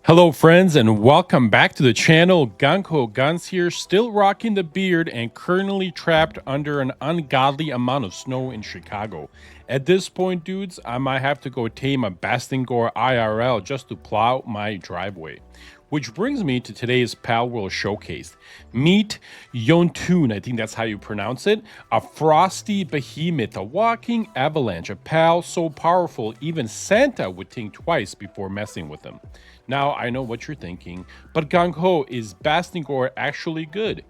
Hello friends and welcome back to the channel. Gunko Guns here, still rocking the beard and currently trapped under an ungodly amount of snow in Chicago. At this point, dudes, I might have to go tame a Bastingor IRL just to plow my driveway. Which brings me to today's Palworld showcase. Meet Yontoon, I think that's how you pronounce it. A frosty behemoth, a walking avalanche, a pal so powerful even Santa would think twice before messing with him. Now, I know what you're thinking, but Gung Ho, is Bastingor actually good?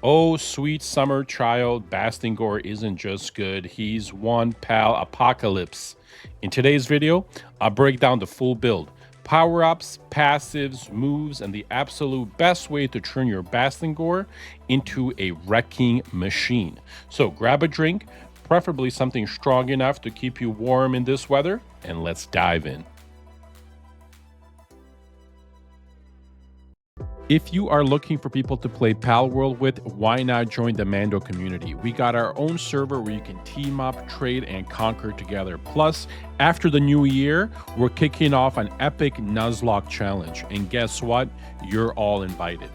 Oh, sweet summer child, Bastingor isn't just good, he's one pal apocalypse. In today's video, I'll break down the full build, power-ups, passives, moves, and the absolute best way to turn your Bastingor into a wrecking machine. So grab a drink, preferably something strong enough to keep you warm in this weather, and let's dive in. If you are looking for people to play Palworld with, why not join the Mando community? We got our own server where you can team up, trade, and conquer together. Plus, after the new year, we're kicking off an epic Nuzlocke challenge. And guess what? You're all invited.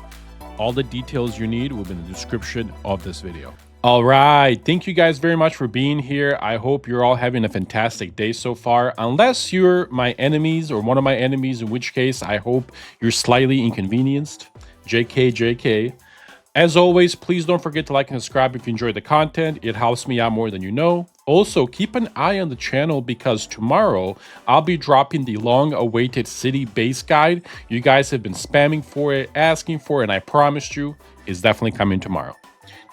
All the details you need will be in the description of this video. All right, thank you guys very much for being here. I hope you're all having a fantastic day so far. Unless you're my enemies or one of my enemies, in which case I hope you're slightly inconvenienced. JK. As always, please don't forget to like and subscribe if you enjoy the content. It helps me out more than you know. Also, keep an eye on the channel because tomorrow I'll be dropping the long-awaited city base guide. You guys have been spamming for it, asking for it, and I promised you it's definitely coming tomorrow.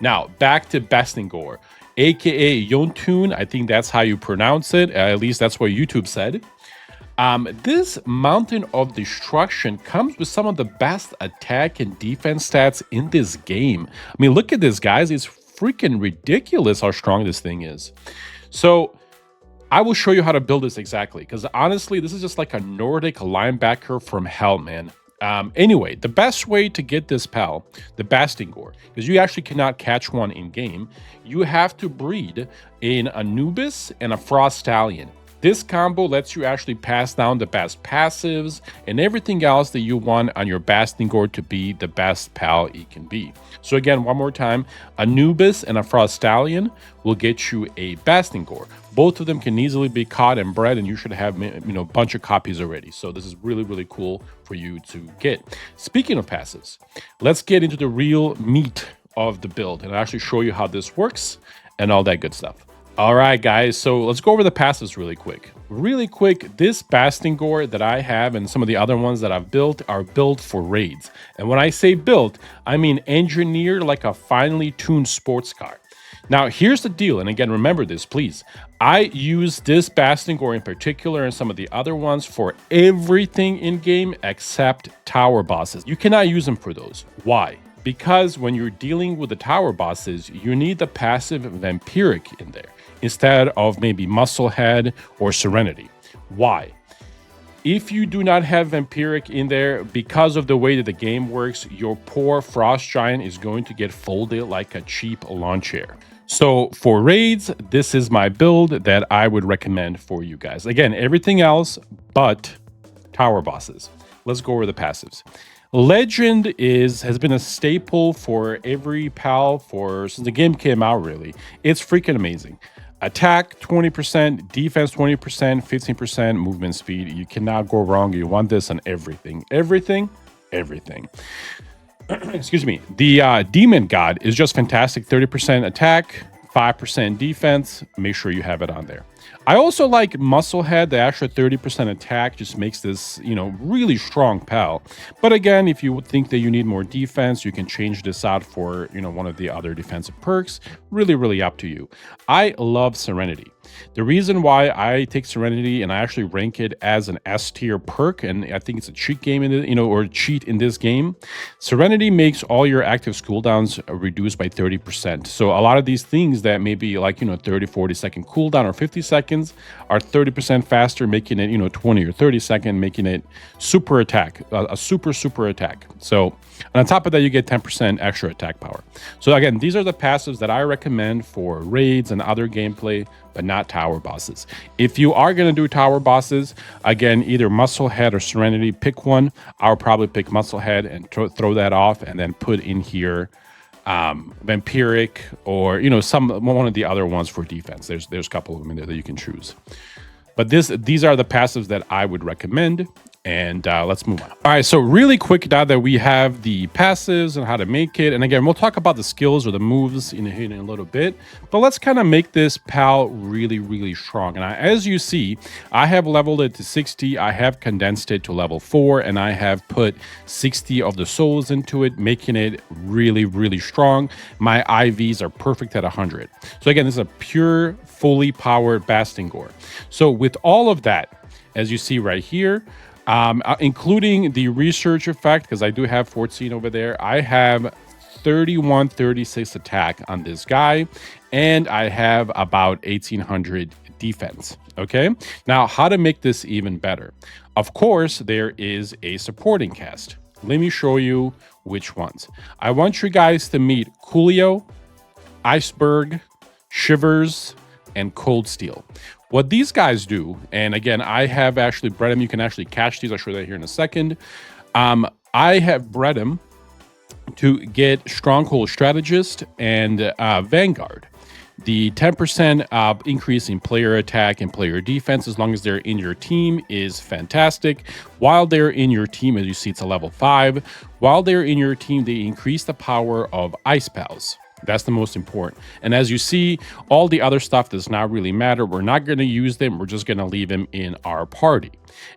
Now, back to Bastingor, aka Yontoon. I think that's how you pronounce it. At least that's what YouTube said. This Mountain of Destruction comes with some of the best attack and defense stats in this game. I mean, look at this, guys. It's freaking ridiculous how strong this thing is. So I will show you how to build this exactly, because honestly, this is just like a Nordic linebacker from hell, man. Anyway, the best way to get this pal, the Bastingor, because you actually cannot catch one in game, you have to breed in Anubis and a Frost Stallion. This combo lets you actually pass down the best passives and everything else that you want on your Bastingor to be the best pal it can be. So again, one more time, Anubis and a Frost Stallion will get you a Bastingor. Both of them can easily be caught and bred, and you should have a bunch of copies already. So this is really, really cool for you to get. Speaking of passives, let's get into the real meat of the build and I'll actually show you how this works and all that good stuff. All right, guys, so let's go over the passives really quick. This Bastingor that I have and some of the other ones that I've built are built for raids. And when I say built, I mean engineered like a finely tuned sports car. Now, here's the deal, and again, remember this, please. I use this Bastingor in particular and some of the other ones for everything in-game except Towerbosses. You cannot use them for those. Why? Because when you're dealing with the Towerbosses, you need the passive Vampiric in there instead of maybe Musclehead or Serenity. Why? If you do not have Vampiric in there, because of the way that the game works, your poor Frost Giant is going to get folded like a cheap lawn chair. So for raids, this is my build that I would recommend for you guys. Again, everything else but Towerbosses. Let's go over the passives. Legend has been a staple for every pal since the game came out, really. It's freaking amazing. Attack 20%, defense 20%, 15% movement speed. You cannot go wrong. You want this on everything. Everything. Excuse me. The Demon God is just fantastic. 30% attack, 5% defense. Make sure you have it on there. I also like Musclehead. The extra 30% attack just makes this, really strong pal. But again, if you think that you need more defense, you can change this out for, one of the other defensive perks. Really, really up to you. I love Serenity. The reason why I take Serenity and I actually rank it as an S tier perk, and I think it's a cheat game or cheat in this game. Serenity makes all your active cooldowns reduced by 30%. So a lot of these things that may be like 30, 40 second cooldown or 50 seconds are 30% faster, making it, 20 or 30 second, making it super attack, a super attack. So, and on top of that, you get 10% extra attack power. So again, these are the passives that I recommend for raids and other gameplay, but not tower bosses. If you are going to do tower bosses, again, either Musclehead or Serenity, pick one. I'll probably pick Musclehead and throw that off, and then put in here Vampiric, or one of the other ones for defense. There's a couple of them in there that you can choose. But these are the passives that I would recommend. And let's move on. All right, so really quick, now that we have the passives and how to make it, and again, we'll talk about the skills or the moves in a little bit, but let's kind of make this PAL really strong. And as you see, I have leveled it to 60, I have condensed it to level 4, and I have put 60 of the souls into it, making it really strong. My IVs are perfect at 100. So again, this is a pure, fully powered Bastingor. So with all of that, as you see right here, including the research effect, because I do have 14 over there, I have 3136 attack on this guy, and I have about 1800 defense. Okay, now how to make this even better? Of course, there is a supporting cast. Let me show you which ones. I want you guys to meet Coolio, Iceberg, Shivers, and Cold Steel. What these guys do, and again, I have actually bred them. You can actually catch these. I'll show you that here in a second. I have bred them to get Stronghold Strategist and Vanguard. The 10% increase in player attack and player defense, as long as they're in your team, is fantastic. While they're in your team, as you see, it's a level 5. While they're in your team, they increase the power of Ice Pals. That's the most important. And as you see, all the other stuff does not really matter. We're not going to use them. We're just going to leave them in our party.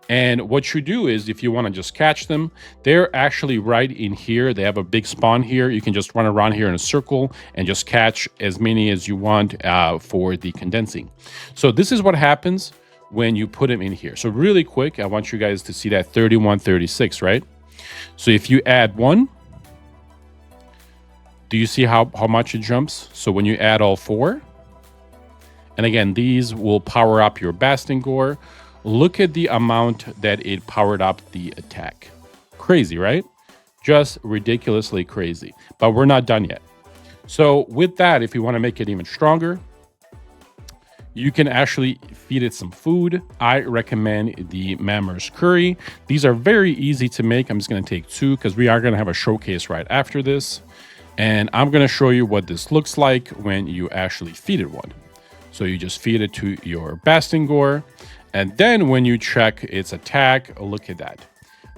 And what you do is, if you want to just catch them, they're actually right in here. They have a big spawn here. You can just run around here in a circle and just catch as many as you want for the condensing. So this is what happens when you put them in here. So really quick, I want you guys to see that 3136, right? So if you add 1, do you see how much it jumps? So when you add all 4, and again, these will power up your Bastingor. Look at the amount that it powered up the attack. Crazy, right? Just ridiculously crazy. But we're not done yet. So with that, if you want to make it even stronger, you can actually feed it some food. I recommend the Mammer's Curry. These are very easy to make. I'm just going to take 2 because we are going to have a showcase right after this. And I'm going to show you what this looks like when you actually feed it one. So you just feed it to your Bastingor. And then when you check its attack, look at that.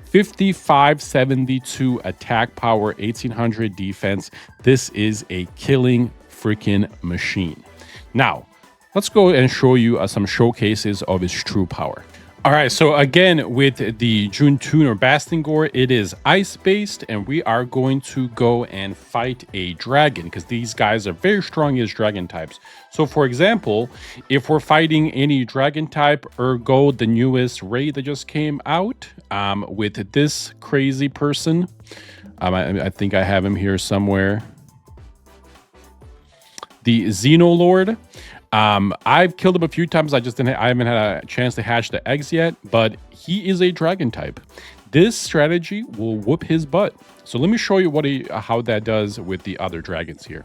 5572 attack power, 1800 defense. This is a killing freaking machine. Now, let's go and show you some showcases of its true power. All right, so again, with the Juntun or Bastingor, it is ice-based, and we are going to go and fight a dragon, because these guys are very strong as dragon types. So, for example, if we're fighting any dragon type, ergo the newest raid that just came out, with this crazy person, I think I have him here somewhere. The Xenolord. I've killed him a few times. I haven't had a chance to hatch the eggs yet, but he is a dragon type. This strategy will whoop his butt. So let me show you how that does with the other dragons here.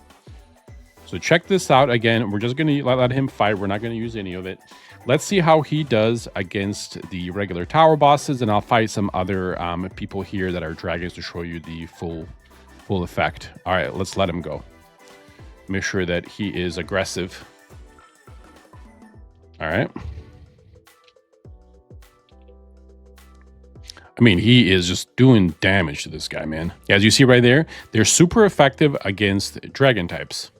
So check this out. Again, we're just going to let him fight. We're not going to use any of it. Let's see how he does against the regular tower bosses, and I'll fight some other people here that are dragons to show you the full effect. All right, let's let him go. Make sure that he is aggressive. All right. I mean, he is just doing damage to this guy, man. As you see right there, they're super effective against dragon types.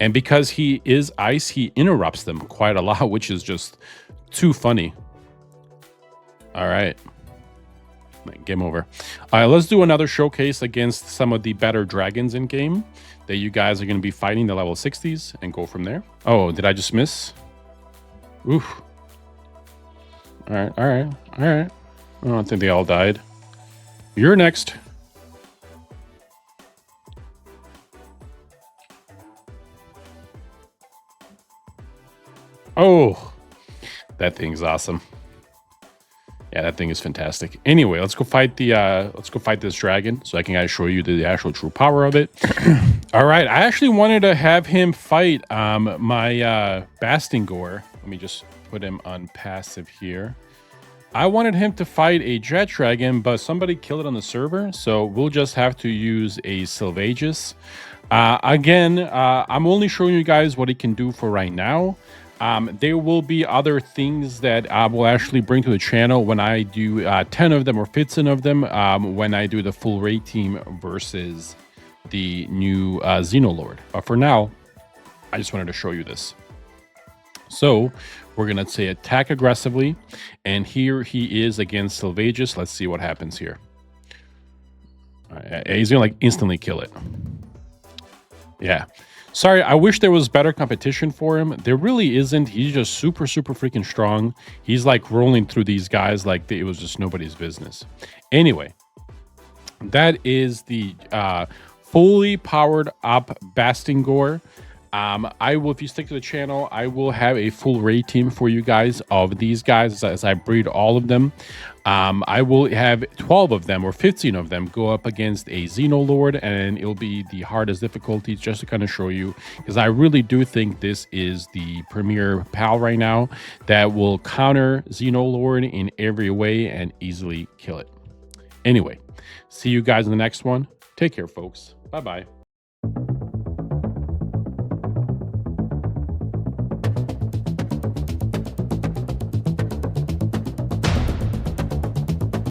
And because he is ice, he interrupts them quite a lot, which is just too funny. All right. Game over. All right, let's do another showcase against some of the better dragons in game that you guys are going to be fighting, the level 60s, and go from there. Oh, did I just miss? Oof. All right. I don't think they all died. You're next. Oh, That thing's awesome. Yeah, that thing is fantastic. Anyway, let's go fight this dragon so I can show you the actual true power of it. All right, I actually wanted to have him fight my Bastingor. Let me just put him on passive here. I wanted him to fight a jet dragon, but somebody killed it on the server, so we'll just have to use a Sylvagus. Again, I'm only showing you guys what he can do for right now. There will be other things that I will actually bring to the channel when I do 10 of them or 15 of them, when I do the full raid team versus the new Xenolord. But for now, I just wanted to show you this. So we're going to say attack aggressively. And here he is against Sylvagus. Let's see what happens here. All right, he's going to like instantly kill it. Yeah. Sorry, I wish there was better competition for him. There really isn't. He's just super, super freaking strong. He's like rolling through these guys like it was just nobody's business. Anyway, that is the fully powered up Bastingor. I will, if you stick to the channel, I will have a full raid team for you guys of these guys as I breed all of them. I will have 12 of them or 15 of them go up against a Xenolord, and it'll be the hardest difficulty just to kind of show you, because I really do think this is the premier pal right now that will counter Xenolord in every way and easily kill it. Anyway, see you guys in the next one. Take care, folks. Bye-bye.